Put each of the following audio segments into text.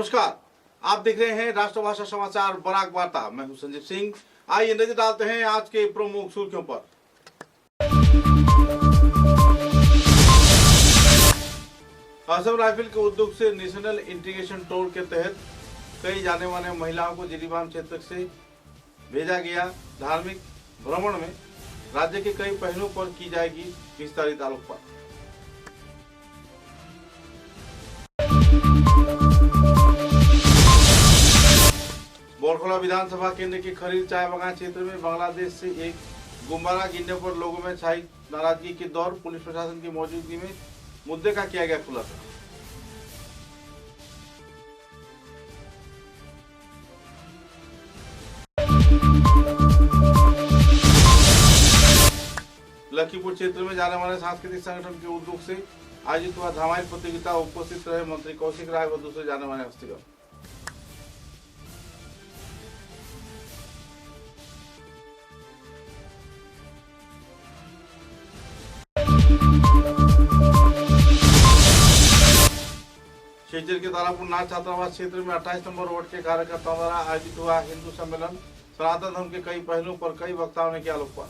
नमस्कार, आप देख रहे हैं राष्ट्रभाषा समाचार बराक वार्ता। मैं हूं संजीव सिंह। आइए नजर डालते हैं आज के प्रमुख सुर्खियों पर। असम राइफल के उद्योग से नेशनल इंटीग्रेशन टूर के तहत कई जाने माने महिलाओं को जिरीबाम क्षेत्र से भेजा गया। धार्मिक भ्रमण में राज्य के कई पहलुओं पर की जाएगी विस्तारित आलोकपात। बोरखोला विधानसभा केंद्र के खरीद चाय बागान क्षेत्र में बांग्लादेश से एक गुब्बारा गिरने पर लोगों में छाई नाराजगी के दौर। पुलिस प्रशासन की मौजूदगी में मुद्दे का किया गया खुलासा। लखीपुर क्षेत्र में जाने माने सांस्कृतिक संगठन के उद्योग से आयोजित हुआ धामाइल प्रतियोगिता। उपस्थित रहे मंत्री कौशिक राय व दूसरे जाने माने हस्तीगण। शिवचर के तारापुर नाथ छात्रावास क्षेत्र में 28 नंबर वार्ड के कार्यकर्ताओं द्वारा आयोजित हुआ हिंदू सम्मेलन। सनातन धर्म के कई पहलुओं पर कई वक्ताओं ने किया आलोकपात।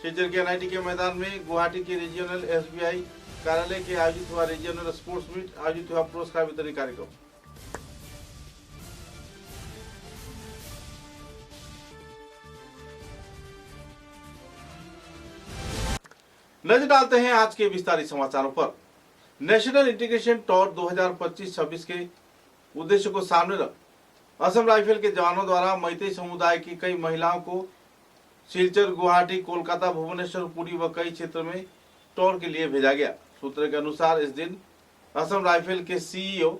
शिवचर के एनआईटी के मैदान में गुवाहाटी के रीजनल एसबीआई कार्यालय के आयोजित हुआ रीजनल स्पोर्ट्स मीट। आयोजित हुआ पुरस्कार वितरण कार्यक्रम। नजर डालते हैं आज के विस्तारित समाचारों पर। नेशनल इंटीग्रेशन टूर 2025-26 के उद्देश्य को सामने रख असम राइफल के जवानों द्वारा मैतेई समुदाय की कई महिलाओं को सिलचर, गुवाहाटी, कोलकाता, भुवनेश्वर, पुरी व कई क्षेत्र में टूर के लिए भेजा गया। सूत्र के अनुसार इस दिन असम राइफल के सीईओ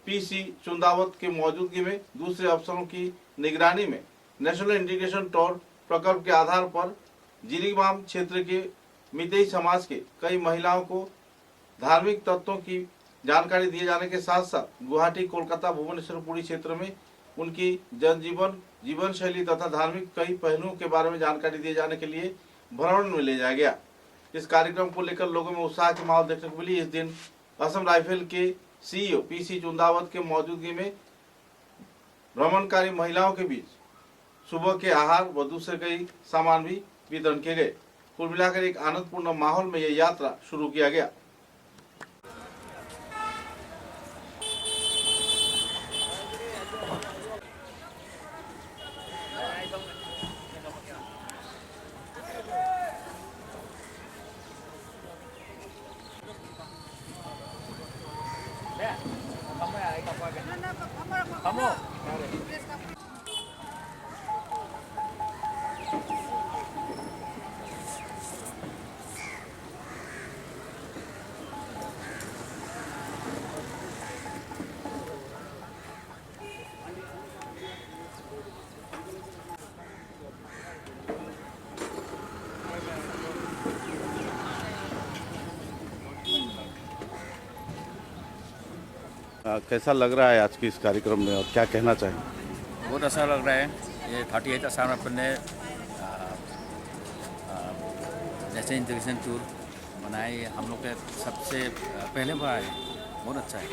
पीसी चुंदावत के मौजूदगी में दूसरे अफसरों की निगरानी में नेशनल इंटीग्रेशन टूर प्रकल्प के आधार पर जिरीबाम क्षेत्र के मैतेई समाज के कई महिलाओं को धार्मिक तत्वों की जानकारी दिए जाने के साथ साथ गुवाहाटी, कोलकाता, भुवनेश्वर, पुरी क्षेत्र में उनकी जनजीवन, जीवन शैली तथा धार्मिक कई पहलुओं के बारे में जानकारी दिए जाने के लिए भ्रमण में ले जाया गया। इस कार्यक्रम को लेकर लोगों में उत्साह की माहौल देखने को मिली। इस दिन असम राइफल के सीईओ पीसी चुंदावत के मौजूदगी में भ्रमणकारी महिलाओं के बीच सुबह के आहार व दूसरे कई सामान भी वितरण किए गए। कुल मिलाकर एक आनंदपूर्ण माहौल में यह यात्रा शुरू किया गया। कैसा लग रहा है आज के इस कार्यक्रम में और क्या कहना चाहेंगे? बहुत अच्छा लग रहा है। ये 38 असम अपन ने जैसे इंटीग्रेशन टूर बनाए हम लोग के सबसे पहले बार आए। बहुत अच्छा है।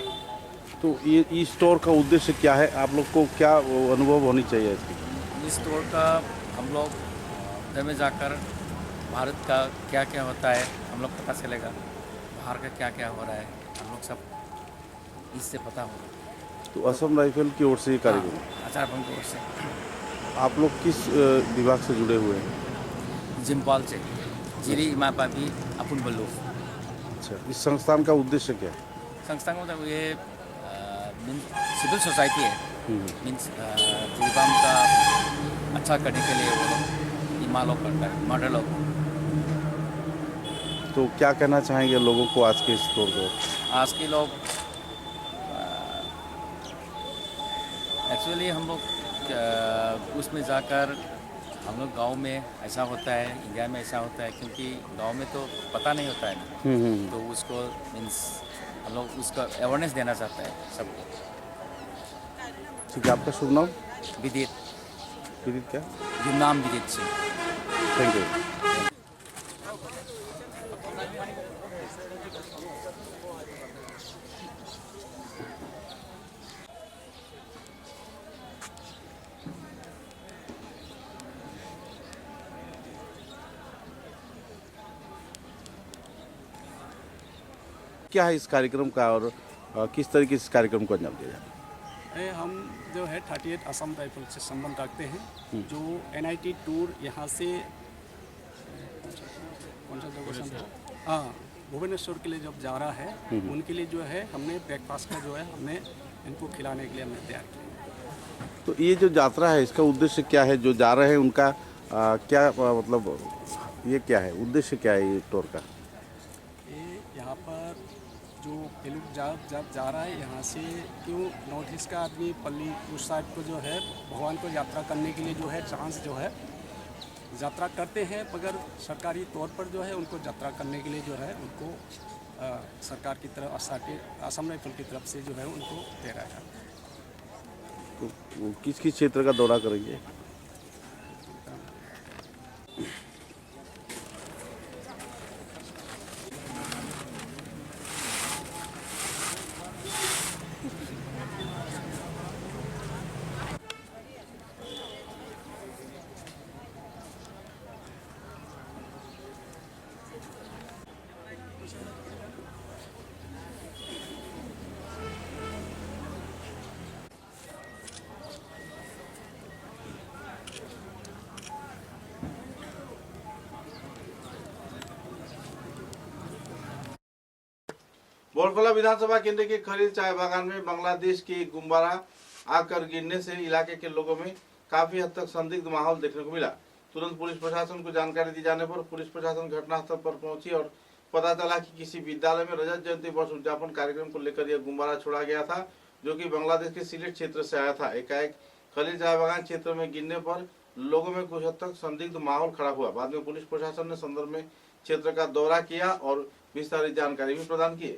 तो ये इस टूर का उद्देश्य क्या है? आप लोग को क्या अनुभव होनी चाहिए इसकी? इस टूर का हम लोग उधर में जाकर भारत का क्या क्या होता है हम लोग पता चलेगा। बाहर का क्या क्या हो रहा है हम लोग सब इससे पता होगा। तो असम राइफल की ओर से ये कार्यक्रम? आचारबंद की ओर से। आप लोग किस विभाग से जुड़े हुए हैं? जिम्पाल से जिरी इमापाबी अपुन बल्लू। अच्छा, इस संस्थान का उद्देश्य क्या है? संस्थान का मतलब ये सिविल सोसाइटी है। मीन्स जिरीबाम का अच्छा करने के लिए वो लोग इमा लोग करता है, मॉडल लोग। तो क्या कहना चाहेंगे लोगों को आज के इस टूर को? आज के लोग एक्चुअली हम लोग उसमें जाकर हम लोग गांव में ऐसा होता है, इंडिया में ऐसा होता है, क्योंकि गांव में तो पता नहीं होता है ना। तो उसको मीन्स हम लोग उसका अवेयरनेस देना चाहते हैं सबको। ठीक है, आपका शुभ नाम? विदित। विदित क्या? नाम विदित सिंह। Thank you. क्या है इस कार्यक्रम का और किस तरीके से इस कार्यक्रम को अंजाम दिया जाता है? हम जो है 38 असम राइफल से संबंध रखते हैं। जो NIT टूर यहाँ से कौन सा जगह था, हाँ, भुवनेश्वर के लिए जब जा रहा है उनके लिए जो है हमने ब्रेकफास्ट का जो है हमने इनको खिलाने के लिए हमने तैयार किया। तो ये जो यात्रा है इसका उद्देश्य क्या है? जो जा रहे हैं उनका क्या मतलब ये क्या है उद्देश्य, क्या है ये टूर का? ये यहाँ पर जो पेलुक जब जा रहा है यहाँ से, क्यों नॉर्थ ईस्ट का आदमी पल्ली उस साइड को जो है भगवान को यात्रा करने के लिए जो है चांस जो है यात्रा करते हैं, मगर सरकारी तौर पर जो है उनको यात्रा करने के लिए जो है उनको सरकार की तरफ असम राइफल की तरफ से जो है उनको दे रहा है। तो किस किस क्षेत्र का दौरा करेंगे? बोरफला विधानसभा केंद्र के खरील चाय बागान में बांग्लादेश के गुब्बारा आकर गिरने से इलाके के लोगों में काफी हद तक संदिग्ध माहौल देखने को मिला। तुरंत पुलिस प्रशासन को जानकारी दी जाने पर पुलिस प्रशासन घटनास्थल पर पहुंची और पता चला कि किसी विद्यालय में रजत जयंती वर्ष उद्यापन कार्यक्रम को लेकर यह गुब्बारा छोड़ा गया था, जो कि बांग्लादेश के सिलेट क्षेत्र से आया था। एकाएक खलील चाय बागान क्षेत्र में गिरने पर लोगों में कुछ हद तक संदिग्ध माहौल खड़ा हुआ। बाद में पुलिस प्रशासन ने संदर्भ में क्षेत्र का दौरा किया और विस्तारित जानकारी भी प्रदान की।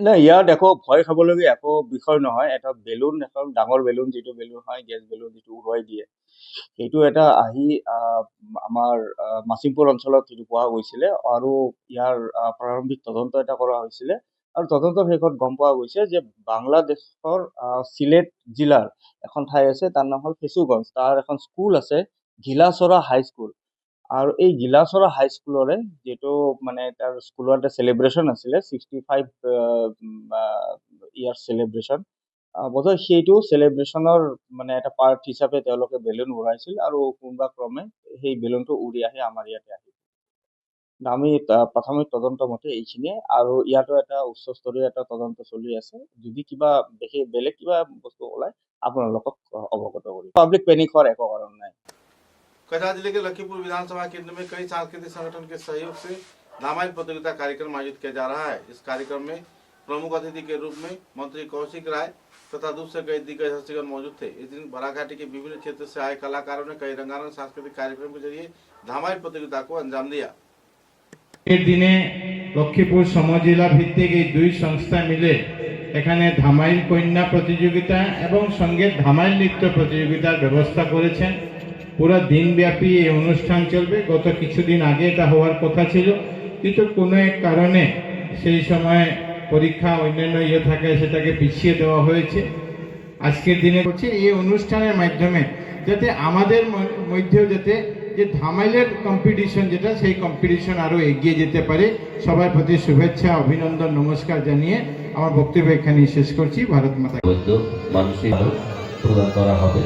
না, ইয়াত একো ভয় খাবলগীয়া একো বিষয় নহয়। এটা বেলুন, এখন ডাঙৰ বেলুন, যিটো বেলুন হয় গেছ বেলুন, যিটো উৰুৱাই দিয়ে, সেইটো এটা আহি আমাৰ মাছিমপুৰ অঞ্চলত সেইটো পোৱা গৈছিলে আৰু ইয়াৰ প্ৰাৰম্ভিক তদন্ত এটা কৰা হৈছিলে আৰু তদন্তৰ শেষত গম পোৱা গৈছে যে বাংলাদেশৰ চিলেট জিলাৰ এখন ঠাই আছে, তাৰ নাম হ'ল ফেচুগঞ্জ। তাৰ এখন স্কুল আছে, ঘিলাচৰা হাইস্কুল। আৰু এই গিলাচৰা হাইস্কুলৰে যিটো মানে তাৰ স্কুলৰ এটা চেলিব্ৰেশ্যন আছিলে 65 ইয়াৰ চেলিব্ৰেশ্যন, বোধহয় সেইটো চেলিব্ৰেশ্যনৰ মানে এটা পাৰ্ট হিচাপে তেওঁলোকে বেলুন উৰাইছিল আৰু কোনোবা ক্ৰমে সেই বেলুনটো উৰি আহি আমাৰ ইয়াতে আহিল। আমি প্ৰাথমিক তদন্ত মতে এইখিনিয়ে, আৰু ইয়াতো এটা উচ্চস্তৰীয় এটা তদন্ত চলি আছে। যদি কিবা দেখি বেলেগ কিবা বস্তু ওলায় আপোনালোকক অৱগত কৰিম। পাব্লিক পেনিক হোৱাৰ একো কাৰণ নাই। कचरा जिले के लखीपुर विधानसभा केंद्र में कई सांस्कृतिक संगठन के सहयोग से रामायण प्रतियोगिता कार्यक्रम आयोजित किया जा रहा है। इस कार्यक्रम में प्रमुख अतिथि के रूप में मंत्री कौशिक राय तथा दूसरे कई दिग्गज हस्तीगण मौजूद थे। इस दिन बराघाटी के विभिन्न क्षेत्र से आए कलाकारों ने कई रंगारंग सांस्कृतिक कार्यक्रम के जरिए धामाइल प्रतियोगिता को अंजाम दिया। दिने लक्ष्मीपुर समजिला भित्तिक এই দুই সংস্থা মিলে এখানে ধামাইল কন্যা প্রতিযোগিতা এবং সঙ্গে ধামাইল নৃত্য প্রতিযোগিতার ব্যবস্থা করেছেন। পুরো দিনব্যাপী এই অনুষ্ঠান চলবে। গত কিছুদিন আগে এটা হওয়ার কথা ছিল, কিন্তু কোনো এক কারণে সেই সময় পরীক্ষা অন্যান্য থাকে সেটাকে পিছিয়ে দেওয়া হয়েছে। আজকের দিনে হচ্ছে এই অনুষ্ঠানের মাধ্যমে যাতে আমাদের মধ্যেও যাতে যে ধামাইলের কম্পিটিশন যেটা সেই কম্পিটিশন আরো এগিয়ে যেতে পারে। সবার প্রতি শুভেচ্ছা, অভিনন্দন, নমস্কার জানিয়ে আমার বক্তব্য এখানেই শেষ করছি। ভারত মাতা মানসিক প্রদান করা হবে।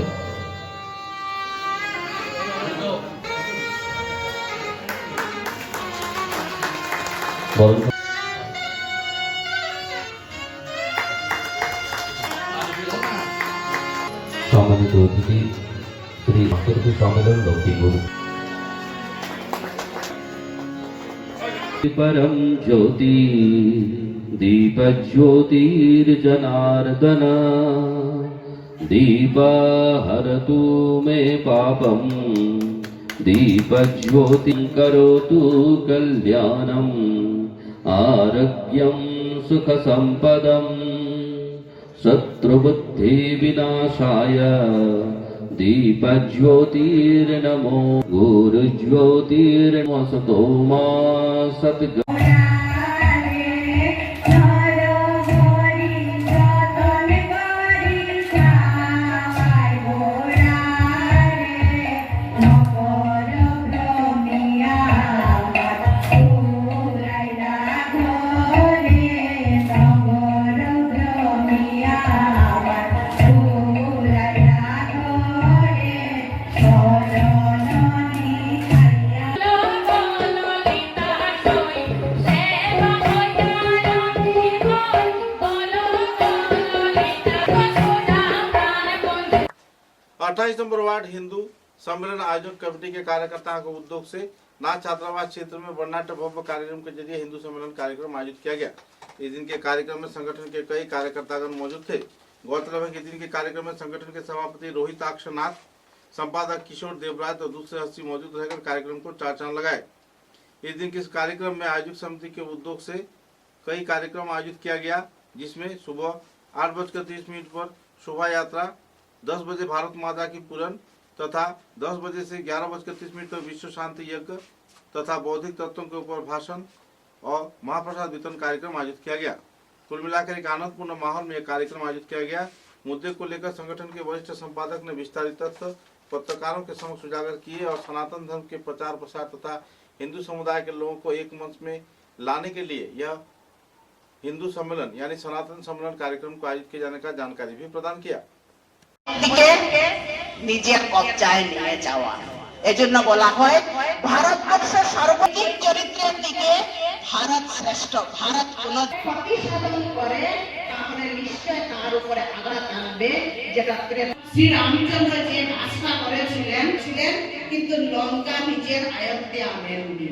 সম্মানিত অতিথি শ্রী আন্তর্জাতিক সম্মেলন লক্ষ্মীপুর। परम ज्योति दीप ज्योतिर्जनार्दन दीपा हरतु मे पापम दीप ज्योति करोतु कल्याणम आरोग्यम सुख संपदम शत्रुबुद्धि विनाशाय दीप ज्योतिर्नमो गुरु ज्योतिर्नमो मा सद्ग अट्ठाईस नंबर वार्ड हिंदू सम्मेलन आयोजक कमेटी के कार्यकर्ताओं के उद्योग से नाथ छात्रावास क्षेत्र में वर्णाढ्य भव्य कार्यक्रम के जरिए हिंदू सम्मेलन कार्यक्रम आयोजित किया गया। इस दिन के कार्यक्रम में संगठन के कई कार्यकर्तागण मौजूद थे। गौरतलब है कि दिन के कार्यक्रम में संगठन के सभापति रोहिताक्ष नाथ, संपादक किशोर देवराज और दूसरे हस्ती मौजूद रहकर कार्यक्रम को चार चांद लगाए। इस दिन के कार्यक्रम में आयोजक समिति के उद्योग से कई कार्यक्रम आयोजित किया गया, जिसमें सुबह 8:30 पर शोभा यात्रा, 10 बजे भारत माता की पूरन तथा 10 बजे से 11:30 पर विश्व शांति यज्ञ तथा बौद्धिक तत्वों के ऊपर भाषण और महाप्रसाद वितरण कार्यक्रम आयोजित किया गया। कुल मिलाकर एक आनंदपूर्ण माहौल में यह कार्यक्रम आयोजित किया गया। मुद्दे को लेकर संगठन के वरिष्ठ संपादक ने विस्तारित तथ्य पत्रकारों के समक्ष उजागर किए और सनातन धर्म के प्रचार प्रसार तथा हिंदू समुदाय के लोगों को एक मंच में लाने के लिए यह हिंदू सम्मेलन यानी सनातन सम्मेलन कार्यक्रम को आयोजित किए जाने का जानकारी भी प्रदान किया। নিজের কবজায় নিয়ে যাওয়া, এজন্য বলা হয় ভারতবর্ষের সার্বজনীন চরিত্রের দিকে ভারত শ্রেষ্ঠ। ভারত কোন প্রতিসাধন করে তাহলে নিশ্চয় তার উপরে আঘাত আনবে, যেটা শ্রী রামচন্দ্র যে কাজটা করেছিলেন কিন্তু লঙ্কা নিজের আয়ত্তে আনেননি।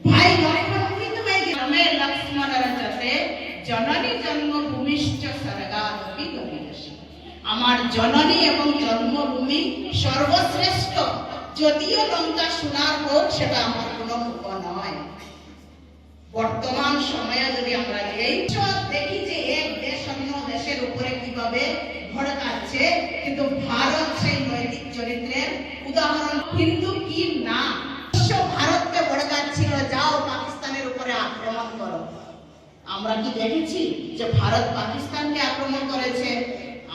ভাই লক্ষ্মণ রামের লক্ষ্মণের সাথে জননী জন্মভূমিশ্চ স্বর্গাদপি গরিয়সী। আমার জননী এবং জন্মভূমি সর্বশ্রেষ্ঠ। যদিও লঙ্কা সোনার হোক, সেটা আমার কোনো মুখ নয়। বর্তমান সময়ে যদি আমরা দেখি যে এক দেশ অন্য দেশের উপরে কিভাবে ভড়কাচ্ছে, কিন্তু ভারত সেই নৈতিক চরিত্রের উদাহরণ। হিন্দু কি না ভারতকে ভড়কাচ্ছিল, যাও পাকিস্তানের উপরে আক্রমণ করো। আমরা কি দেখেছি যে ভারত পাকিস্তানকে আক্রমণ করেছে?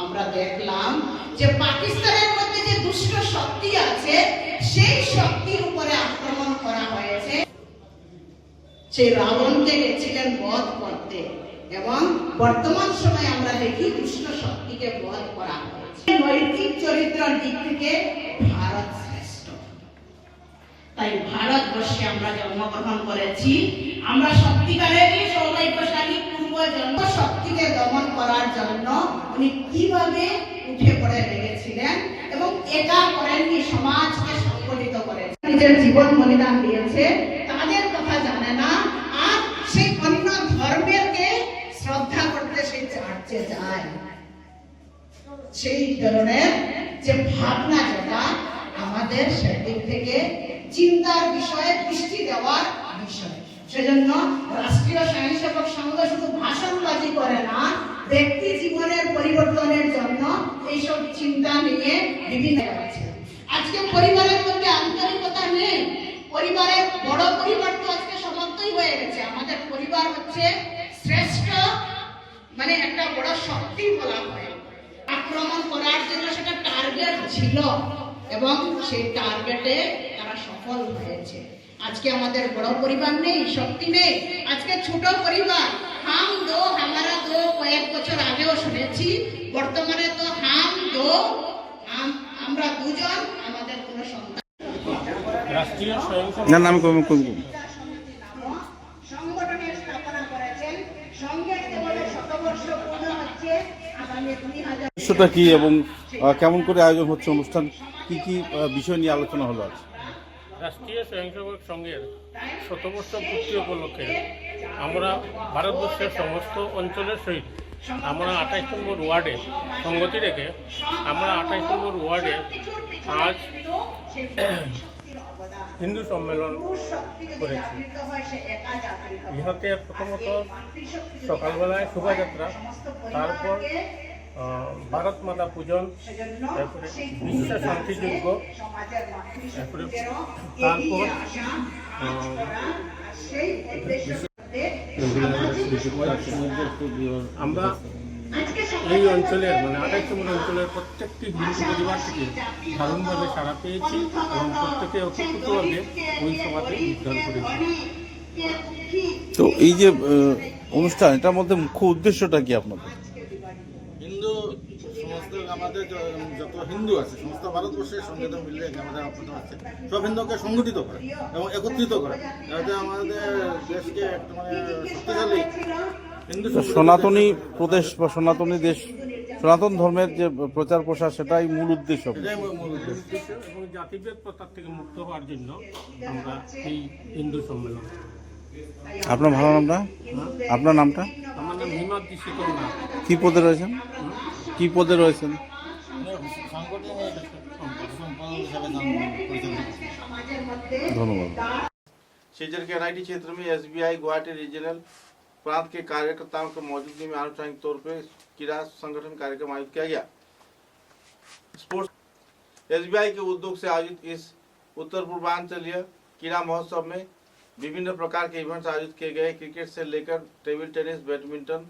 আমরা দেখলাম যে পাকিস্তানের মধ্যে যে দুষ্ট শক্তি আছে, সেই শক্তির উপরে আক্রমণ করা হয়েছে। সেই রাবণকে গেছিলেন বধ করতে, এবং বর্তমান সময়ে আমরা দেখি দুষ্ট শক্তিকে বধ করা হয়েছে। নৈতিক চরিত্রের দিক থেকে ভারত শ্রেষ্ঠ। তাই ভারতবর্ষে আমরা জন্মগ্রহণ করেছি। আমরা সত্যিকারেরই সৌভাগ্যশালী। পূর্বজন্ম শক্তিকে দমন করার জন্য উনি কিভাবে উঠে পড়ে লেগেছিলেন এবং এটা করেননি, সমাজকে সংগঠিত করেছেন, নিজের জীবন বলিদান দিয়েছে। তাদের কথা জানে না, আর সেই অন্য ধর্মেরকে শ্রদ্ধা করতে সেই চার্চে যায়। সেই ধরনের যে ভাবনা, যেটা আমাদের সেদিক থেকে চিন্তার বিষয়ে দৃষ্টি দেওয়ার বিষয়। সেজন্য রাষ্ট্রীয় স্বয়ংসেবক সংঘ শুধু ভাষণবাজি করে না, ব্যক্তি জীবনের পরিবর্তনের জন্য এইসব চিন্তা নিয়ে বিভিন্ন আছে। আজকে পরিবারের মধ্যে আন্তরিকতা নেই। পরিবারের বড় পরিবার তো আজকে সমাপ্তই হয়ে গেছে। আমাদের পরিবার হচ্ছে শ্রেষ্ঠ, মানে একটা বড় শক্তি বলা হয়। আক্রমণ করার জন্য সেটা টার্গেট ছিল, এবং সেই টার্গেটে তারা ফল হয়েছে। আজকে আমাদের বড় পরিবার নেই, শক্তি নেই, আজকে ছোট পরিবার, হাম দো হামারা দো কয়েক বছর আগেও শুনেছি, বর্তমানে তো হাম দো আমরা দুজন, আমাদের কোনো সন্তান। রাষ্ট্রীয় স্বয়ংসেবক না নাম কম সংগঠনের স্থাপনা করেছেন। সংঘের কেবল শতবর্ষ পূর্ণ হচ্ছে আগামী 2000। উদ্দেশ্যটা কি এবং কেমন করে আয়োজন হচ্ছে অনুষ্ঠান, কি কি বিষয় নিয়ে আলোচনা হলো আজ? রাষ্ট্রীয় স্বয়ংসেবক সংঘের শতবর্ষ পূর্তি উপলক্ষে আমরা ভারতবর্ষের সমস্ত অঞ্চলের সহিত আমরা 28 নম্বর ওয়ার্ডে সঙ্গতি রেখে আমরা 28 নম্বর ওয়ার্ডে আজ হিন্দু সম্মেলন করেছি। ইহাতে প্রথমত সকালবেলায় শোভাযাত্রা, তারপর ভারত মাতা পূজন, তারপরে বিশ্ব শান্তিযজ্ঞ, তারপরে আমরা এই অঞ্চলের মানে 28 নম্বর অঞ্চলের প্রত্যেকটি হিন্দু পরিবার থেকে দারুণভাবে সাড়া পেয়েছি এবং প্রত্যেকে অতিপ্রুতভাবে ওই সভাতে যোগদান করেছি। তো এই যে অনুষ্ঠান, এটার মধ্যে মুখ্য উদ্দেশ্যটা কি আপনাদের? হিন্দু সমস্ত আমাদের যত হিন্দু আছে সমস্ত ভারতবর্ষের সঙ্গে তো মিলে আমাদের আপনাদের আছে সব হিন্দুকে সংগঠিত করে এবং একত্রিত করে, যাতে আমাদের দেশকে একটা মানে শক্তিশালী হিন্দু সনাতনী প্রদেশ বা সনাতনী দেশ, সনাতন ধর্মের যে প্রচার প্রসার, সেটাই মূল উদ্দেশ্য। এটাই মূল উদ্দেশ্য। এবং জাতিভেদ প্রথার থেকে মুক্ত হওয়ার জন্য আমরা এই হিন্দু সম্মেলন। আপনার ভালো নামটা? আপনার নামটা? আমার নাম হিমাদ্রি শিকন্যা। কি পদে রয়েছেন? কি পদে রয়েছেন? धन्यवाद। सीजर के एनआईटी क्षेत्र में एसबीआई गुवाहाटी रीजनल प्रांत के कार्यकर्ताओं की मौजूदगी में आनुষ্ঠাनिक तौर पर क्रीड़ा संगठन कार्यक्रम आयोजित किया गया। स्पोर्ट्स एसबीआई के उद्योग से आयोजित इस उत्तर पूर्वांचलीय क्रीड़ा महोत्सव में विभिन्न प्रकार के इवेंट्स आयोजित किए गए। क्रिकेट से लेकर टेबल टेनिस, बैडमिंटन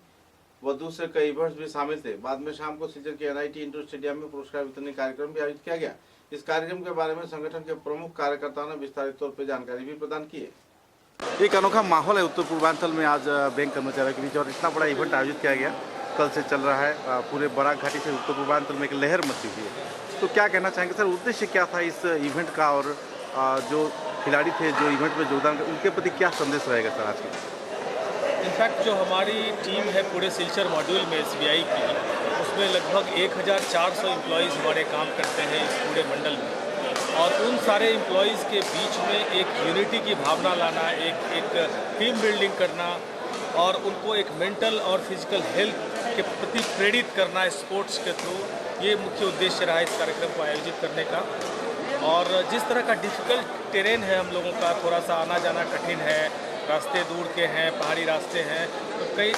व दूसरे कई इवेंट्स भी शामिल थे। बाद में शाम को सीजर के एनआईटी इंडोर स्टेडियम में पुरस्कार वितरण कार्यक्रम भी आयोजित किया गया। इस कार्यक्रम के बारे में संगठन के प्रमुख कार्यकर्ताओं ने विस्तारित तौर पर जानकारी भी प्रदान की है। एक अनोखा माहौल है उत्तर पूर्वांचल में आज बैंक कर्मचारियों के बीच, और इतना बड़ा इवेंट आयोजित किया गया। कल से चल रहा है, पूरे बराक घाटी से उत्तर पूर्वांचल में एक लहर मची हुई है। तो क्या कहना चाहेंगे सर, उद्देश्य क्या था इस इवेंट का, और जो खिलाड़ी थे जो इवेंट में योगदान कर, उनके प्रति क्या संदेश रहेगा सर आज के? इनफैक्ट जो हमारी टीम है पूरे सिलचर मॉड्यूल में एसबीआई की, उसमें लगभग 1400 एम्प्लॉयज़ हमारे काम करते हैं इस पूरे मंडल में, और उन सारे एम्प्लॉयज़ के बीच में एक यूनिटी की भावना लाना, एक टीम बिल्डिंग करना, और उनको एक मेंटल और फिजिकल हेल्थ के प्रति प्रेरित करना स्पोर्ट्स के थ्रू, ये मुख्य उद्देश्य रहा इस कार्यक्रम को आयोजित करने का। और जिस तरह का डिफ़िकल्ट टेरेन है हम लोगों का, थोड़ा सा आना जाना कठिन है, रास्ते दूर के हैं, पहाड़ी रास्ते हैं, तो कई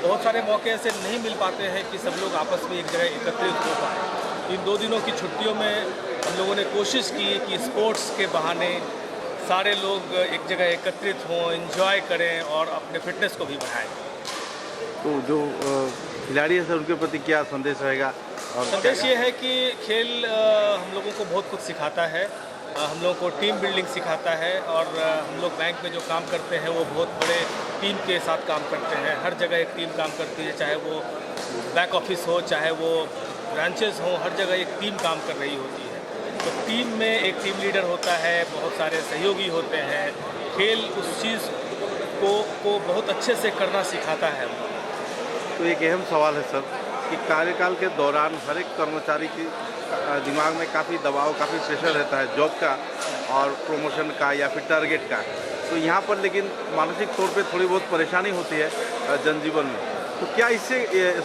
बहुत सारे मौके ऐसे नहीं मिल पाते हैं कि सब लोग आपस में एक जगह एकत्रित हो पाए। इन 2 दिनों की छुट्टियों में हम लोगों ने कोशिश की कि स्पोर्ट्स के बहाने सारे लोग एक जगह एकत्रित हों, एंजॉय करें और अपने फिटनेस को भी बढ़ाएं। तो जो खिलाड़ी है सर, उनके प्रति क्या संदेश रहेगा? और संदेश ये है कि खेल हम लोगों को बहुत कुछ सिखाता है, हम लोगों को टीम बिल्डिंग सिखाता है, और हम लोग बैंक में जो काम करते हैं वो बहुत बड़े टीम के साथ काम करते हैं। हर जगह एक टीम काम करती है, चाहे वो बैक ऑफिस हो, चाहे वो ब्रांचेस हों, हर जगह एक टीम काम कर रही होती है। तो टीम में एक टीम लीडर होता है, बहुत सारे सहयोगी होते हैं। खेल उस चीज़ को बहुत अच्छे से करना सिखाता है। तो एक अहम सवाल है सर कि कार्यकाल के दौरान हर एक कर्मचारी की दिमाग में काफ़ी दबाव, काफ़ी प्रेशर रहता है जॉब का और प्रमोशन का या फिर टारगेट का। तो यहाँ पर लेकिन मानसिक तौर पे थोड़ी बहुत परेशानी होती है जनजीवन में। तो क्या इससे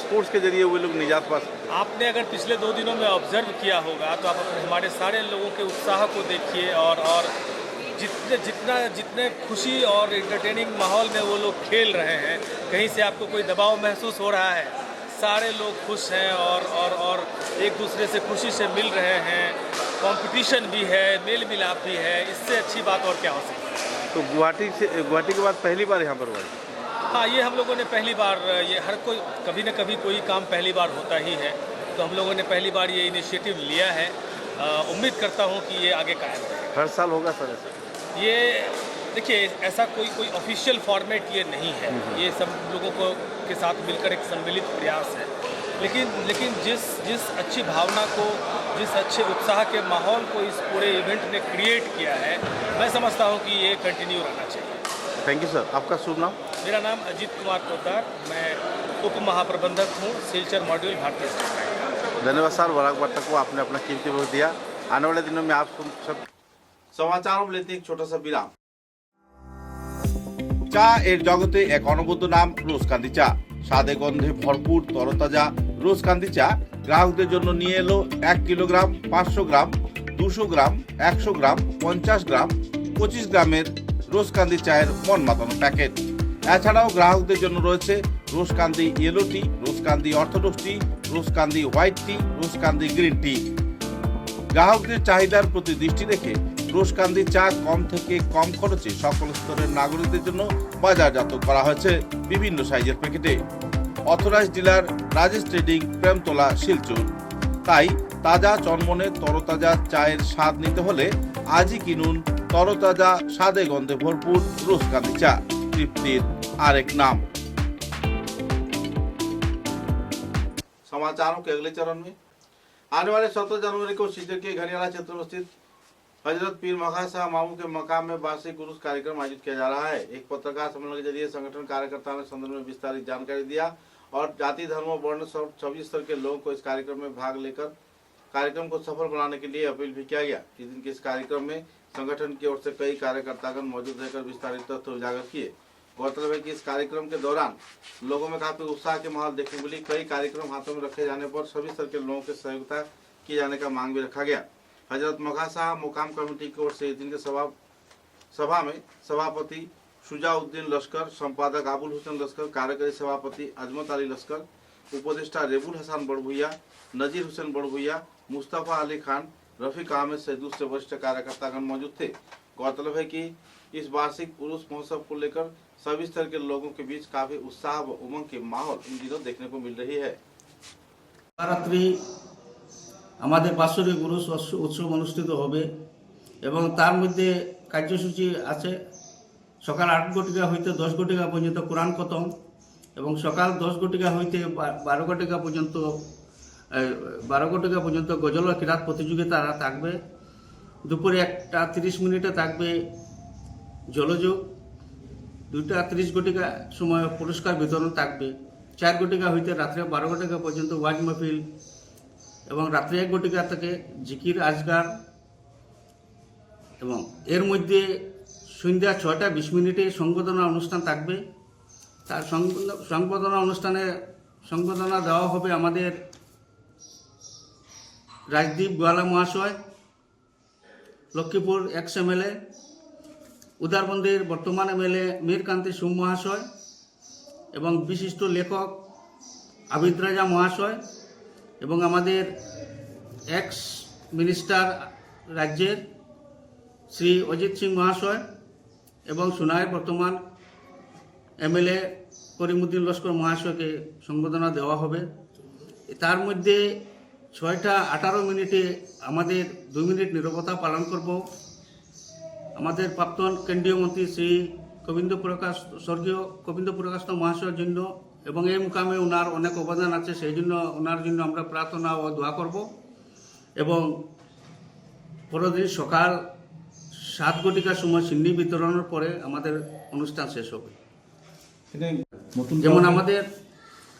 स्पोर्ट्स के जरिए वो लोग निजात पा सकते हैं? आपने अगर पिछले 2 दिनों में ऑब्जर्व किया होगा तो आप हमारे सारे लोगों के उत्साह को देखिए, और जितने खुशी और एंटरटेनिंग माहौल में वो लोग खेल रहे हैं, कहीं से आपको कोई दबाव महसूस हो रहा है? सारे लोग खुश हैं और एक दूसरे से खुशी से मिल रहे हैं। कंपटीशन भी है, मेल मिलाप भी है, इससे अच्छी बात और क्या हो सकती है? तो गुवाहाटी के बाद पहली बार यहाँ पर हुआ है? हाँ, ये हम लोगों ने पहली बार, ये हर कोई कभी न कभी कोई काम पहली बार होता ही है, तो हम लोगों ने पहली बार ये इनिशिएटिव लिया है। उम्मीद करता हूँ कि ये आगे कायम रहे। हर साल होगा सर ऐसा? ये देखिए, ऐसा कोई ऑफिशियल फॉर्मेट ये नहीं है, ये सब लोगों को के साथ मिलकर एक सम्मिलित प्रयास है। लेकिन जिस अच्छी भावना को, जिस अच्छे उत्साह के माहौल को इस पूरे इवेंट ने क्रिएट किया है, मैं समझता हूँ कि ये कंटिन्यू रहना चाहिए। Thank you sir. आपका शुभ नाम? मेरा नाम अजीत कुमार पोद्दार, मैं उप महाप्रबंधक हूँ सिलचर मॉड्यूल भारतीय स्टेट बैंक। धन्यवाद सर, वराग वार्ता को आपने अपना कीमती वक्त दिया। आने वाले दिनों में आप सब समाचारों में लेते हैं एक छोटा सा विराम। চা এর জগতে এক অনবদ্য নাম রোজকান্দি চা। স্বাদে গন্ধে ভরপুর তরতাজা রোজকান্দি চা গ্রাহকদের জন্য নিয়ে এলো 1 কিলোগ্রাম, 500 গ্রাম, 200 গ্রাম, 100 গ্রাম, 50 গ্রাম, 25 গ্রামের রোজকান্দি চায়ের মন মাতানো প্যাকেট। এছাড়াও গ্রাহকদের জন্য রয়েছে রোজকান্দি ইয়েলো টি, রোজকান্দি অর্থোডক্স টি, রোজকান্দি হোয়াইট টি, রোজকান্দি গ্রিন টি। গ্রাহকদের চাহিদার প্রতি দৃষ্টি রেখে রোজকান্দি চা কম থেকে কম খরচে সকল স্তরের নাগরিকদের জন্য বাজারজাত করা হয়েছে বিভিন্ন সাইজের প্যাকেটে। Authorised dealer Rajesh trading, Premtala, Silchar. তাই তাজা চনমনে তরতাজা চায়ের স্বাদ নিতে হলে আজই কিনুন তরতাজা স্বাদে গন্ধে ভরপুর রোজকান্দি চা, তৃপ্তির আরেক नाम। समाचारों के अगले चरण में आने वाले 17 जनवरी को सीकर के घनियाला क्षेत्र में स्थित हजरत पीर मखा शाह मामू के मकाम में वार्षिक उर्स कार्यक्रम आयोजित किया जा रहा है। एक पत्रकार सम्मेलन के जरिए संगठन कार्यकर्ताओं ने संदर्भ में विस्तारित जानकारी दिया और जाति, धर्म, वर्ण, सभी स्तर के लोगों को इस कार्यक्रम में भाग लेकर कार्यक्रम को सफल बनाने के लिए अपील भी किया गया। इस दिन के इस कार्यक्रम में संगठन की ओर से कई कार्यकर्तागण मौजूद रहकर विस्तारित तथ्य उजागर किए। गौरतलब है कि इस कार्यक्रम के दौरान लोगों में काफी उत्साह के माहौल देखने को मिली। कई कार्यक्रम हाथों में रखे जाने पर सभी स्तर के लोगों के सहयोगिता किए जाने का मांग भी रखा गया। हजरत मखा शाह मुकाम कमेटी की ओर से इस दिन के सभा में सभापति शुजाउद्दीन लश्कर, संपादक आबुल हुसैन लश्कर, कार्यकारी सभापति अजमत अली लश्कर, उपदेष्टा रेबुल हसन बड़भुइया, नजीर हुसैन बड़भुइया, मुस्तफ़ा अली खान, रफीक अहमद से दूसरे वरिष्ठ कार्यकर्तागण मौजूद थे। गौरतलब है कि इस वार्षिक उर्स महोत्सव को लेकर सभी स्तर के लोगों के बीच काफी उत्साह व उमंग की माहौल इन दिनों देखने को मिल रही है। রাত্রি আমাদের বাৎসরিক উরুস উৎসব অনুষ্ঠিত হবে এবং তার মধ্যে কার্যসূচি আছে। সকাল 8 ঘটিকা হইতে 10 ঘটিকা পর্যন্ত কোরআন খতম এবং সকাল 10 ঘটিকা হইতে 12 ঘটিকা পর্যন্ত গজল ও কিরাত প্রতিযোগিতা থাকবে। দুপুরে 1:30 মিনিটে থাকবে জলযোগ। 2:30 ঘটিকা সময় পুরস্কার বিতরণ থাকবে। 4 ঘটিকা হইতে রাত্রে 12 ঘটিকা পর্যন্ত ওয়াজ মাহফিল এবং রাত্রে 1 ঘটিকা থেকে জিকির আজগার এবং এর মধ্যে সন্ধ্যা 6:20 মিনিটে সংবর্ধনা অনুষ্ঠান থাকবে। তার সংবর্ধনা অনুষ্ঠানে সংবর্ধনা দেওয়া হবে আমাদের রাজদীপ গোয়ালা মহাশয়, লক্ষ্মীপুর ex-MLA, উদারবন্দের বর্তমান MLA মীরকান্তি সুম মহাশয় এবং বিশিষ্ট লেখক আবিদ রাজা মহাশয় এবং আমাদের এক্স মিনিস্টার রাজ্যের শ্রী অজিত সিং মহাশয় এবং সোনাইয়ের বর্তমান MLA করিমউদ্দিন লস্কর মহাশয়কে সম্বোধনা দেওয়া হবে। তার মধ্যে 6:18 মিনিটে আমাদের 2 মিনিট নীরবতা পালন করব আমাদের প্রাক্তন কেন্দ্রীয় মন্ত্রী শ্রী স্বর্গীয় গোবিন্দ প্রকাশ মহাশয়ের জন্য এবং এই মুকামে ওনার অনেক অবদান আছে, সেই জন্য ওনার জন্য আমরা প্রার্থনা ও দোয়া করব এবং পরদিন সকাল 7 ঘটিকার সময় সিন্নি বিতরণের পরে আমাদের অনুষ্ঠান শেষ হবে। যেমন আমাদের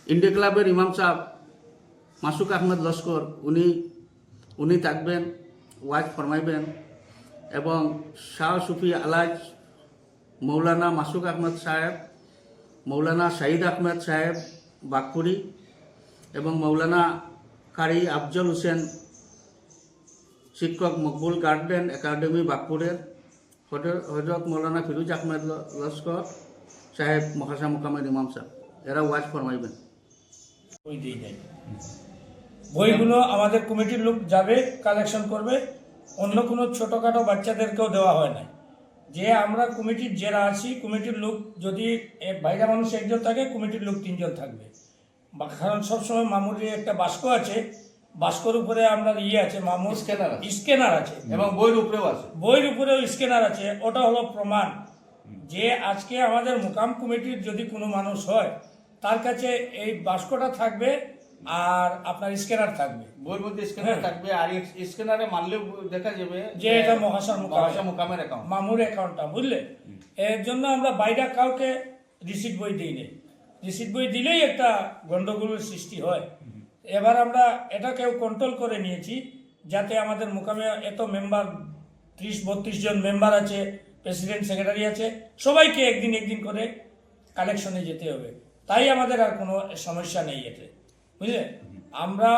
ইন্ডিয়া ক্লাবের ইমাম সাহেব মাসুক আহমেদ লস্কর উনি থাকবেন, ওয়াজ ফরমাইবেন এবং শাহ সুফি আলাজ মৌলানা মাসুক আহমেদ সাহেব, মৌলানা শাহিদ আহমেদ সাহেব বাগপুরি এবং মৌলানা কারি আফজল হোসেন শিক্ষক মকবুল গার্ডেন একাডেমি বাগপুরের, হজরত মৌলানা ফিরোজ আহমেদ লস্কর সাহেব মহাশা মুকামের ইমাম সাহেব, এরা ওয়াজ ফরমাইবেন। বই দিয়ে যায়, বইগুলো আমাদের কমিটির লোক যাবে কালেকশন করবে, অন্য কোনো ছোটোখাটো বাচ্চাদেরকেও দেওয়া হয় না। যে আমরা কমিটির যারা আছি কমিটির লোক যদি বাইরে মানুষ একজন থাকে কমিটির লোক 3 জন থাকবে, কারণ সবসময় মামুলির একটা বাস্ক আছে বাস্কর উপরে আমরা আছে মামুর স্ক্যানার আছে এবং বইয়ের উপরেও আছে। বইয়ের উপরেও স্ক্যানার আছে। ওটা হলো প্রমাণ যে আজকে আমাদের মোকাম কমিটির যদি কোনো মানুষ হয় তার কাছে এই বাস্কটা থাকবে আর আপনার স্ক্যানার থাকবে, বইয়ের মধ্যে স্ক্যানার থাকবে, আর স্ক্যানারে মানলেও দেখা যাবে যে এটা মহাশয় মোকামের অ্যাকাউন্ট, মামুর অ্যাকাউন্টটা, বুঝলে। এর জন্য আমরা বাইরে কাউকে রিসিট বই দিই না। রিসিট বই দিলেই একটা গন্ডগোলের সৃষ্টি হয়। এবার আমরা এটাকেও কন্ট্রোল করে নিয়েছি যাতে আমাদের মোকামে এত মেম্বার 30-32 জন মেম্বার আছে, প্রেসিডেন্ট সেক্রেটারি আছে, সবাইকে একদিন করে কালেকশনে যেতে হবে। তাই আমাদের আর কোনো সমস্যা নেই এতে, বুঝলে। আমরা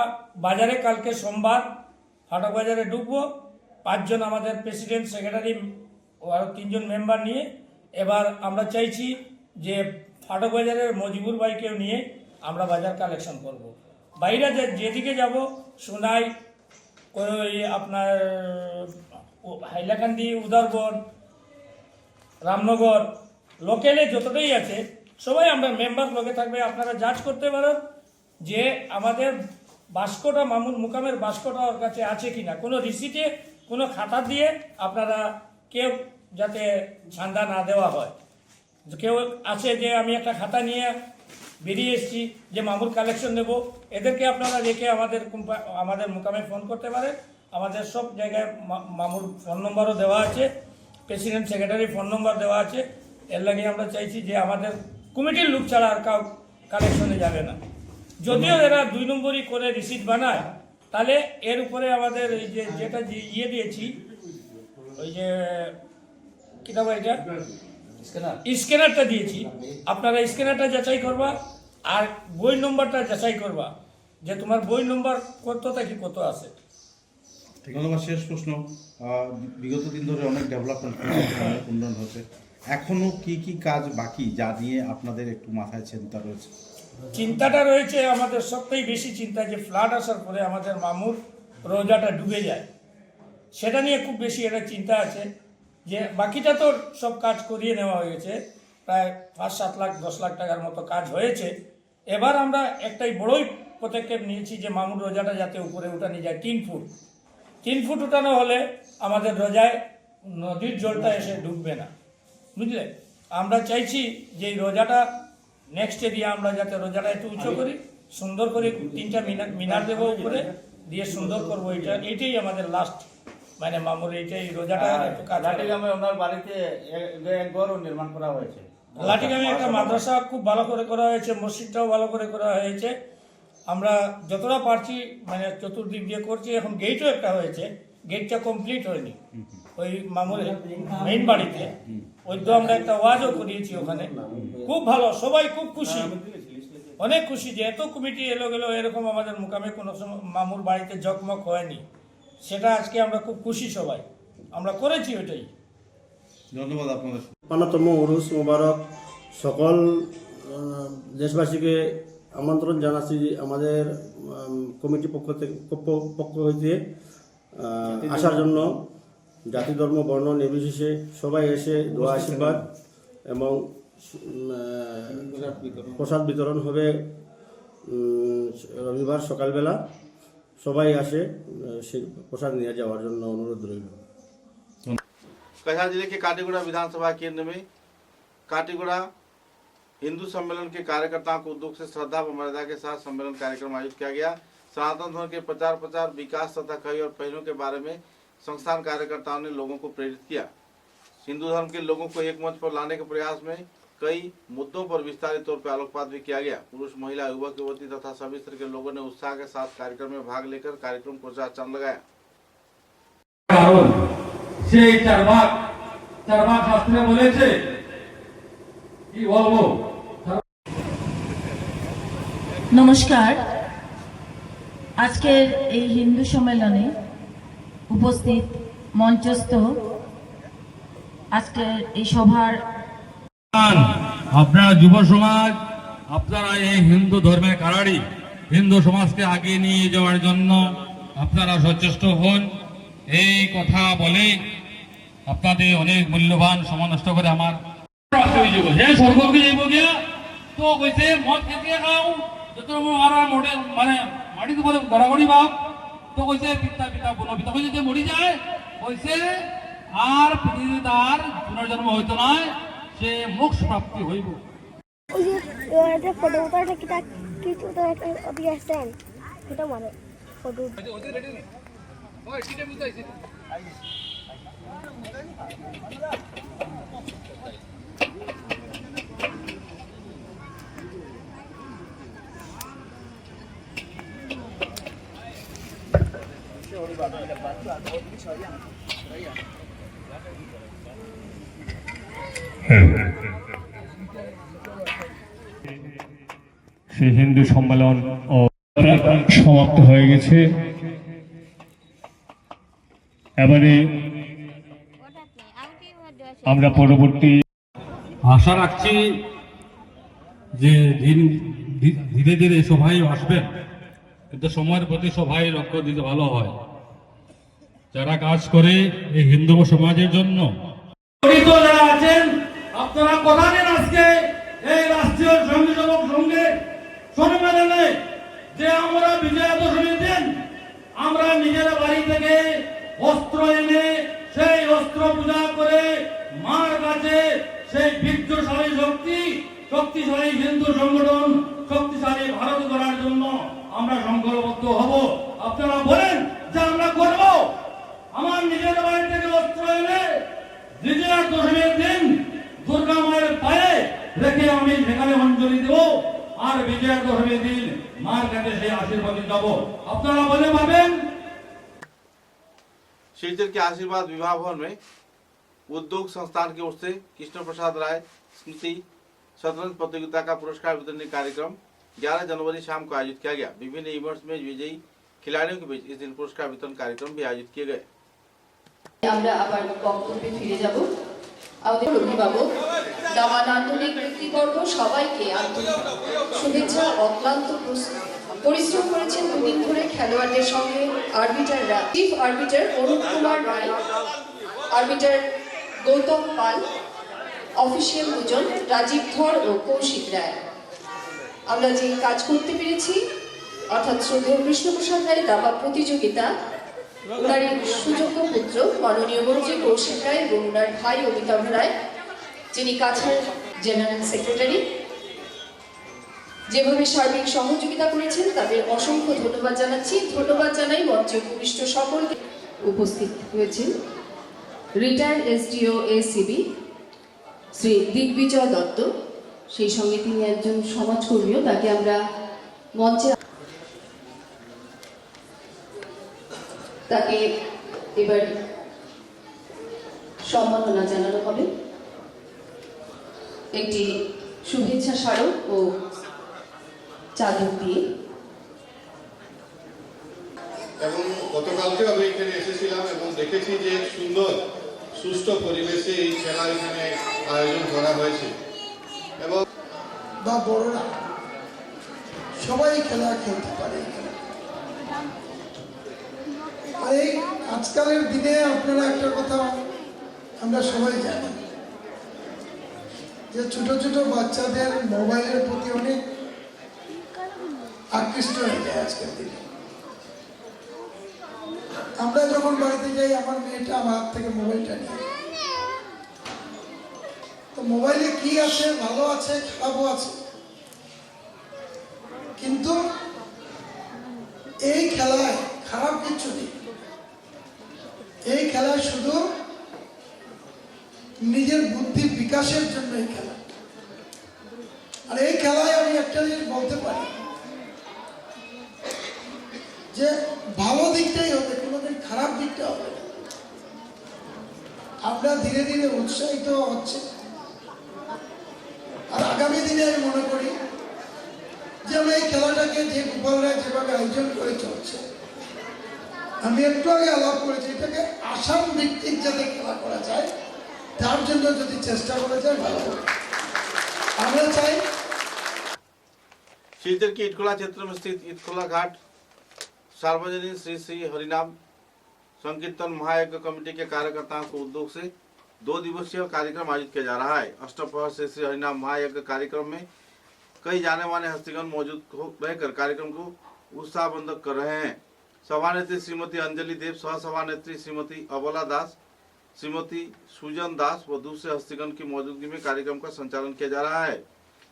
বাজারে কালকে সোমবার ফাটক বাজারে ঢুকবো, 5 জন আমাদের প্রেসিডেন্ট সেক্রেটারি ও আরও 3 জন মেম্বার নিয়ে। এবার আমরা চাইছি যে ফাটক বাজারের মজিবুর ভাইকেও নিয়ে আমরা বাজার কালেকশন করব। বাইরে যেদিকে যাব, সোনাই, ওই আপনার হাইলাকান্দি, উদারবন, রামনগর, লোকালে যতটাই আছে সবাই আমরা মেম্বার লোকে থাকবে। আপনারা জাজ করতে পারেন যে আমাদের বাস্কটা মামুন মুকামের বাস্কটা ওর কাছে আছে কিনা, কোনো রিসিটে কোনো খাতা দিয়ে আপনারা কেউ যাতে ঝান্ডা না দেওয়া হয়। কেউ আছে যে আমি একটা খাতা নিয়ে বেরিয়ে এসেছি যে মামুর কালেকশন নেব, এদেরকে আপনারা রেখে আমাদের মোকামে ফোন করতে পারেন। আমাদের সব জায়গায় মামুর ফোন নম্বরও দেওয়া আছে, প্রেসিডেন্ট সেক্রেটারি ফোন নম্বর দেওয়া আছে। এর লাগে আমরা চাইছি যে আমাদের কমিটির লোক ছাড়া আর কাউ কালেকশনে যাবে না। যদিও এরা 2 নম্বরই করে রিসিট বানায়, তাহলে এর উপরে আমাদের এই যে যেটা দিয়েছি, ওই যে কিতাব এটা স্ক্যানারটা দিয়েছি, আপনারা স্ক্যানারটা যাচাই করবা আর বই নম্বরটা যাচাই করবা যে তোমার বই নম্বর কত থেকে কত আছে। ধন্যবাদ। শেষ প্রশ্ন, বিগত দিন ধরে অনেক ডেভেলপমেন্ট অনেক উন্নয়ন হচ্ছে, এখনো কি কি কাজ বাকি যা নিয়ে আপনাদের একটু মাথায় চিন্তা রয়েছে? চিন্তাটা রয়েছে আমাদের সবথেকে বেশি চিন্তা যে ফ্লাড আসার পরে আমাদের মামুর রোজাটা ডুবে যায়, সেটা নিয়ে খুব বেশি একটা চিন্তা আছে। যে বাকিটা তো সব কাজ করিয়ে নেওয়া হয়েছে, প্রায় 5-7 লাখ 10 লাখ টাকার মতো কাজ হয়েছে। এবার আমরা একটাই বড়ই পদক্ষেপ নিয়েছি যে মামুর রোজাটা যাতে উপরে উঠানো যায় 3 ফুট। 3 ফুট উঠানো হলে আমাদের রোজায় নদীর জলটা এসে ডুববে না, বুঝলে। আমরা চাইছি যে এই রোজাটা নেক্সট এরিয়া আমরা যাতে রোজাটা একটু উঁচু করি, সুন্দর করে 3টা মিনার দেবো উপরে দিয়ে সুন্দর করবো। এইটাই আমাদের লাস্ট, মানে মামুর এইটাই রোজাটা একটু কাজ। লাঠিগ্রামে ওনার বাড়িতে এক ঘরও নির্মাণ করা হয়েছে। লাঠিগ্রামে একটা মাদ্রাসা খুব ভালো করে করা হয়েছে, মসজিদটাও ভালো করে করা হয়েছে। আমরা যতটা পারছি মানে চতুর্দিক দিয়ে করছি। এখন গেটও একটা হয়েছে, গেটটা কমপ্লিট হয়নি ওই মামুর মেইন বাড়িতে, ওই তো আমরা একটা ওয়াজও করিয়েছি ওখানে। খুব ভালো, সবাই খুব খুশি, অনেক খুশি যে এত কমিটি এলো গেল, এরকম আমাদের মোকামে কোনো সময় মামুর বাড়িতে জকমক হয়নি। সেটা আজকে আমরা খুব খুশি, সবাই আমরা করেছি ওইটাই। ধন্যবাদ আপনাদের। ৫৫তম উরুস মোবারক। সকল দেশবাসীকে আমন্ত্রণ জানাচ্ছি আমাদের কমিটি পক্ষ হইতে আসার জন্য। জাতি ধর্ম বর্ণ নির্বিশেষে সবাই এসে দোয়া আশীর্বাদ এবং প্রসাদ বিতরণ হবে রবিবার সকালবেলা। সবাই আসে সেই প্রসাদ নিয়ে যাওয়ার জন্য অনুরোধ রইল। कटिहार जिले के काटीगुड़ा विधानसभा केंद्र में काटीगुड़ा हिंदू सम्मेलन के कार्यकर्ताओं को उद्योग से श्रद्धा व मर्यादा के साथ सम्मेलन कार्यक्रम आयोजित किया गया। सनातन धर्म के प्रचार विकास तथा कई और पहलुओं के बारे में संस्थान कार्यकर्ताओं ने लोगों को प्रेरित किया। हिंदू धर्म के लोगों को एक मंच पर लाने के प्रयास में कई मुद्दों पर विस्तारित तौर पर आलोकपात भी किया गया। पुरुष, महिला, युवक, युवती तथा सभी स्तर के लोगों ने उत्साह के साथ कार्यक्रम में भाग लेकर कार्यक्रम को चांद लगाया। সেই চারভাগ শাস্ত্রে বলেছে কি বলবো। নমস্কার। আজকের এই হিন্দু সম্মেলনে উপস্থিত মঞ্চস্থ আজকের এই সভার আপনারা যুব সমাজ, আপনারা এই হিন্দু ধর্মের কারাড়ি হিন্দু সমাজকে আগিয়ে নিয়ে যাওয়ার জন্য আপনারা সচেষ্ট হন। এই কথা বলে আপনাদের অনেক মূল্যবান সময় নষ্ট করে আমার স্বর্গকে যাইব গিয়া তো কইছে মদ খেতে খাও যত মানে মাটিতে বলে গড়াগড়ি বাপ তো কইছে পিতা পিতা পুনঃ পিতা কইছে যে মরি যায় কইছে আর পৃথিবীতে তার পুনর্জন্ম হইতো নয়, সে মোক্ষ প্রাপ্তি হইব। ওই যে ফটো উঠাটা কিটা কিছু তো অধিক আসছেন এটা মানে ফটো সেই হিন্দু সম্মেলন ও সমাপ্ত হয়ে গেছে। এবারে আমরা পরবর্তী আশা রাখছি যে ধীরে ধীরে সবাই আসবেন, কিন্তু সময়ের প্রতি সবাই লক্ষ্য দিতে ভালো হয়। যারা কাজ করে এই হিন্দু সমাজের জন্য যারা আছেন আপনারা কথা দেন আজকে এই রাষ্ট্রীয় স্বয়ংসেবক সংঘের সম্মেলনে যে আমরা বিজয়া দশমীর দিন আমরা নিজের বাড়ি থেকে অস্ত্র এনে সেই অস্ত্র পূজা করে মার কাছে সেই বিদ্রোহী শক্তিশালী হিন্দু সংগঠন শক্তিশালী ভারত গড়ার জন্য আমরা সংকল্পবদ্ধ হব। আপনারা বলেন যে আমরা করব। আমার নিজের বাড়ি থেকে অস্ত্র এনে বিজয়া দশমীর দিন দুর্গা মায়ের পায়ে রেখে আমি সেখানে অঞ্জলি দেব, আর বিজয়া দশমীর দিন মার কাছে সেই আশীর্বাদ যাব। আপনারা বলে পাবেন। शिलचर के आशीर्वाद विवाह भवन में उद्योग संस्थान की ओर से कृष्ण प्रसाद राय स्मृति शतरंज प्रतियोगिता का पुरस्कार वितरण कार्यक्रम 11 जनवरी शाम को आयोजित किया गया। विभिन्न इवेंट्स में विजयी खिलाड़ियों के बीच इस दिन पुरस्कार वितरण कार्यक्रम भी आयोजित किए गए। আমরা আবার বক্তব্যে ফিরে যাব। আমাদের অভিভাবক নামানান্দনিক ব্যক্তিবর্গ সবাইকে আন্তরিক শুভেচ্ছা। অক্লান্ত পরিশ্রম করেছেন দুদিন ধরে খেলোয়াড়দের সঙ্গে আরবিটাররা। চিফ আরবিটার অরুণ কুমার রায়, আরবিটার গৌতম পাল, অফিসিয়াল দুজন রাজীব ধর ও কৌশিক রায়। আমরা যে কাজ করতে পেরেছি অর্থাৎ শ্রদ্ধেয় কৃষ্ণপ্রসাদ রায় দাবা প্রতিযোগিতা, ওনার সুযোগ্য পুত্র মাননীয় মন্ত্রী কৌশিক রায় এবং ওনার ভাই অমিতাভ রায়, যিনি কাছাড় জেনারেল সেক্রেটারি, যেভাবে সার্বিক সহযোগিতা করেছেন তাদের অসংখ্য ধন্যবাদ জানাচ্ছি। ধন্যবাদ জানাই মঞ্চে উপবিষ্ট সকলকে। উপস্থিত হয়েছেন retired SDO ACB Shri Digvijay Dutta, সেই সঙ্গে তিনি একজন সমাজকর্মীও, তাকে আমরা মঞ্চে তাকে এবার সম্মাননা জানানো হবে একটি শুভেচ্ছা স্মারক ও চাদর দিয়ে। এবং গতকালকে আমি এখানে এসেছিলাম এবং দেখেছি যে সুন্দর সুষ্ঠু পরিবেশে এই খেলা এখানে আয়োজন করা হয়েছে এবং বা বড়রা সবাই খেলা খেলতে পারে। আর এই আজকালের দিনে আপনারা একটা কথা আমরা সবাই জানি যে ছোট ছোট বাচ্চাদের মোবাইলের প্রতি অনেক আকৃষ্ট হয়ে যায় আজকের দিনে। আমরা যখন বাড়িতে যাই আমার মেয়েটা আমার হাত থেকে মোবাইলটা নিয়ে, তো মোবাইলে কি আছে, ভালো আছে খারাপও আছে, কিন্তু এই খেলায় খারাপ কিছু নেই। এই খেলায় শুধু নিজের বুদ্ধি বিকাশের জন্য এই খেলা। আর এই খেলায় আমি একটা জিনিস বলতে পারি যে ভালো দিকটাই হবে, কোনোদিন খারাপ দিকটা হবে না। আমরা ধীরে ধীরে উৎসাহিত হচ্ছে, আর আগামী দিনে আমি মনে করি যে আমরা এই খেলাটাকে যে গোপালরা যেভাবে আয়োজন করে চলছে, আমি একটু আগে আলাপ করেছি, এটাকে আসাম ভিত্তিক যাতে খেলা করা যায় তার জন্য যদি চেষ্টা করা যায় ভালো হবে। আমরা চাই शिलचर के इटखोला क्षेत्र में स्थित इटखोला घाट सार्वजनिक श्री श्री हरिनाम संकीर्तन महायज्ञ कमेटी के कार्यकर्ताओं को उद्योग से 2 दिवसीय कार्यक्रम आयोजित किया जा रहा है। अष्टप्रहर से श्री हरिनाम महायज्ञ कार्यक्रम में कई जाने माने हस्तीगण मौजूद रहकर कार्यक्रम को उत्साहवर्धक कर रहे हैं। सभानेत्री श्रीमती अंजलि देव, सह सभानेत्री श्रीमती अबला दास, श्रीमती सुजन दास व दूसरे हस्तीगण की मौजूदगी में कार्यक्रम का संचालन किया जा रहा है।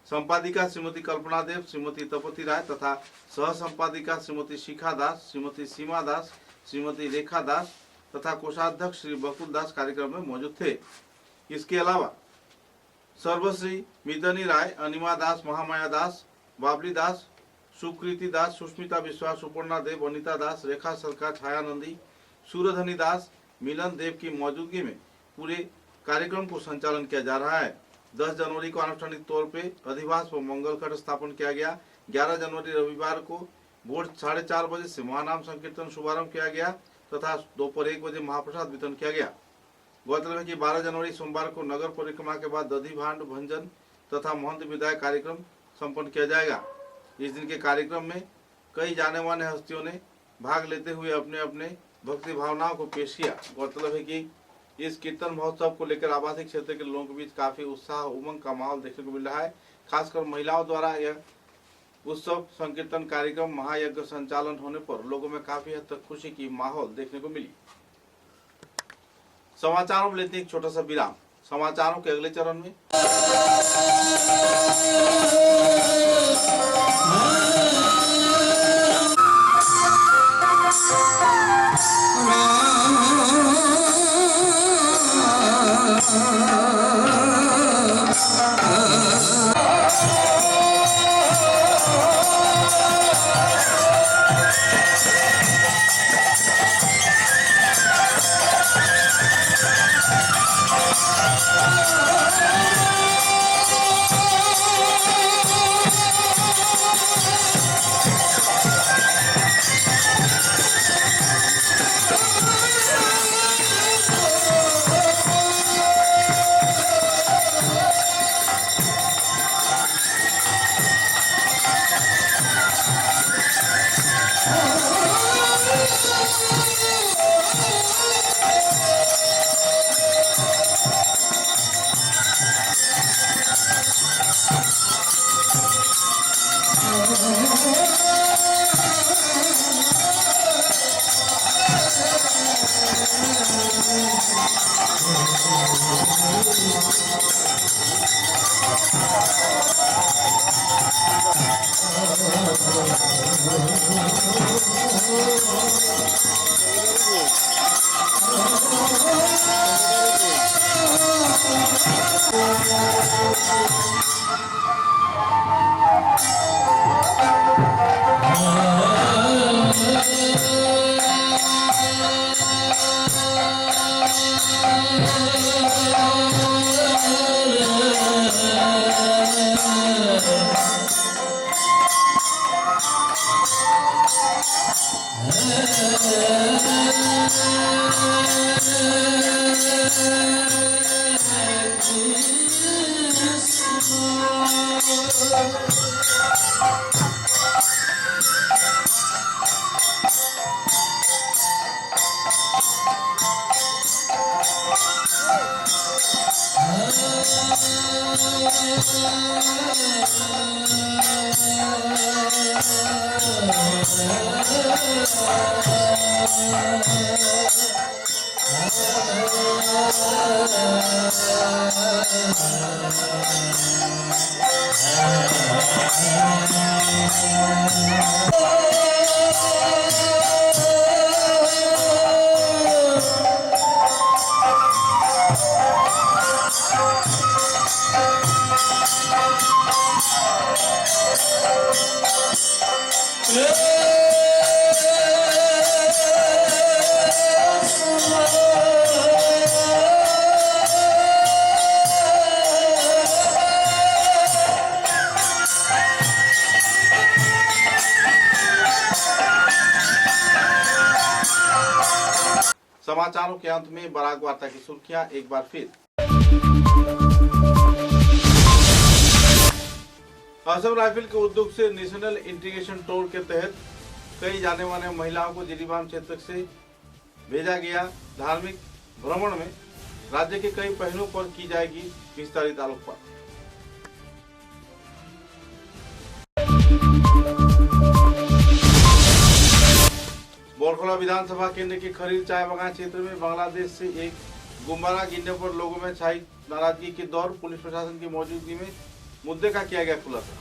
संपादिका श्रीमती कल्पना देव, श्रीमती तपति राय तथा सह संपादिका श्रीमती शिखा दास, श्रीमती सीमा दास, श्रीमती रेखा दास तथा कोषाध्यक्ष श्री बकुल दास कार्यक्रम में मौजूद थे। इसके अलावा सर्वश्री मितनी राय, अनिमा दास, महामाया दास, बाबली दास, सुकृति दास, सुष्मिता विश्वास, सुपर्णा देव, अनिता दास, रेखा सरकार, छाया नंदी, सूर्यधनी दास, मिलन देव की मौजूदगी में पूरे कार्यक्रम को संचालन किया जा रहा है। 10 जनवरी को आनुष्ठानिक तौर पे अधिवास व मंगल घट स्थापन किया गया। 11 जनवरी रविवार को भोर 4:30 बजे से महानाम संकीर्तन शुभारंभ किया गया तथा दोपहर 1 बजे महाप्रसाद वितरण किया गया। गौरतलब है कि 12 जनवरी सोमवार को नगर परिक्रमा के बाद दधी भांड भंजन तथा महंत विदाई कार्यक्रम संपन्न किया जाएगा। इस दिन के कार्यक्रम में कई जाने माने हस्तियों ने भाग लेते हुए अपने अपने भक्ति भावनाओं को पेश किया। गौरतलब है कि इस कीर्तन महोत्सव को लेकर आबादी क्षेत्र के लोगों के बीच काफी उत्साह उमंग का माहौल देखने को मिल रहा है। खासकर महिलाओं द्वारा यह उत्सव संकीर्तन कार्यक्रम महायज्ञ संचालन होने पर लोगों में काफी हद तक खुशी की माहौल देखने को मिली। समाचारों में लेते एक छोटा सा विराम। समाचारों के अगले चरण में समाचारों के अंत में बराक वार्ता की सुर्खियां एक बार फिर। असम राइफल के उद्योग से नेशनल इंटीग्रेशन टूर के तहत कई जाने माने महिलाओं को जिरीबाम क्षेत्र से भेजा गया। धार्मिक भ्रमण में राज्य के कई पहलुओं पर की जाएगी विस्तारित आलोकपात। बरखोला विधानसभा केंद्र के खरीद चाय बागान क्षेत्र में बांग्लादेश से एक गुब्बारा गिरने पर लोगों में छाई नाराजगी के दौर। पुलिस प्रशासन की मौजूदगी में मुद्दे का किया गया खुलासा।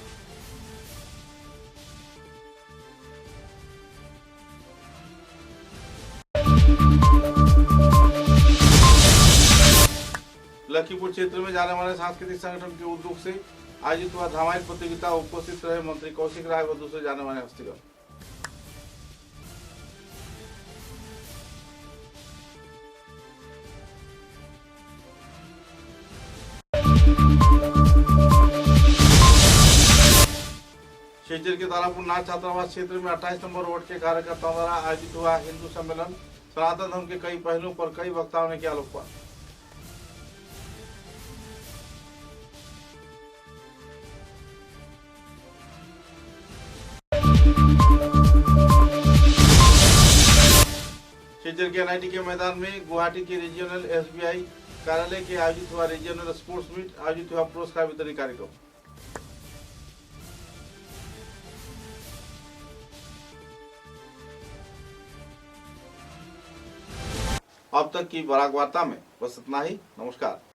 लखीपुर क्षेत्र में जाने माने सांस्कृतिक संगठन के उद्योग से आयोजित हुआ धामाइल प्रतियोगिता। उपस्थित रहे मंत्री कौशिक राय व दूसरे जाने माने हस्तीगण। शेजर के तारापुर नाथ छात्रावास क्षेत्र में 28 नंबर वार्ड के कार्यकर्ताओं द्वारा आयोजित हुआ हिंदू सम्मेलन। सनातन धर्म के कई पहलुओं पर कई वक्ताओं ने किया आलोकपात। शेजर के NIT के मैदान में गुवाहाटी के रीजनल SBI कार्यालय के आयोजित हुआ रीजनल स्पोर्ट्स मीट। आयोजित हुआ पुरस्कार वितरण कार्यक्रम। अब तक की बराक वार्ता में बस इतना ही। नमस्कार।